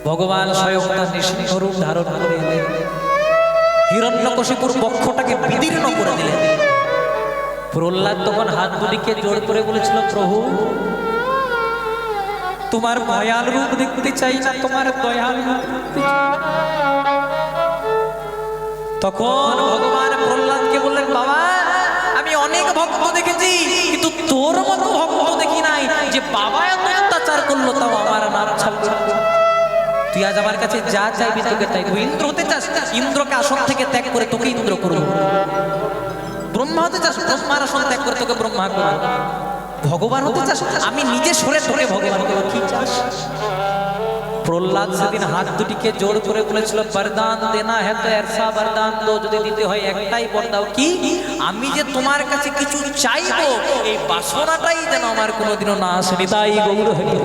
ভগবান স্বয়ং তার নৃসিংহ রূপ ধারণ করে এলেন, হিরণ্যকশিপুর বক্ষটাকে বিদীর্ণ করে দিলেন। প্রহ্লাদ তখন হাত দুটিকে জোর করে বলেছিল, প্রভু তোমার ভয়াল রূপ দেখতে চাই না, তোমার দয়াল রূপ দেখতে চাই। তখন ভগবান প্রহ্লাদকে বললেন, বাবা আমি অনেক ভক্ত দেখেছি, কিন্তু তোর মতো ভক্ত দেখি নাই যে বাবা এত অত্যাচার করলো তাও আমার নাম ছাড়লো। তুই আজ আমার কাছে যা চাইবি তোকে তাই। তুই ইন্দ্র হতে চাস, ইন্দ্রকে আসন থেকে ত্যাগ করে তোকে ইন্দ্র করবো। ব্রহ্মা হতে চাস, ব্রহ্মার আসন ত্যাগ করে তোকে ব্রহ্মা করবো। ভগবান হতে চাস, আমি নিজে সরে তোকে ভগবান করবো। কি চাস? প্রহ্লাদ সেদিন হাত দুটিকে জোর করে বলেছিল, বরদান দেনা হ্যাঁ তো ऐसा বরদান দো, যদি দিতে হয় একটাই বর দাও। কি? আমি যে তোমার কাছে কিছু চাইবো এই বাসনাটাই যেন আমার কোনোদিনও না আসে। তাই গৌর হরি।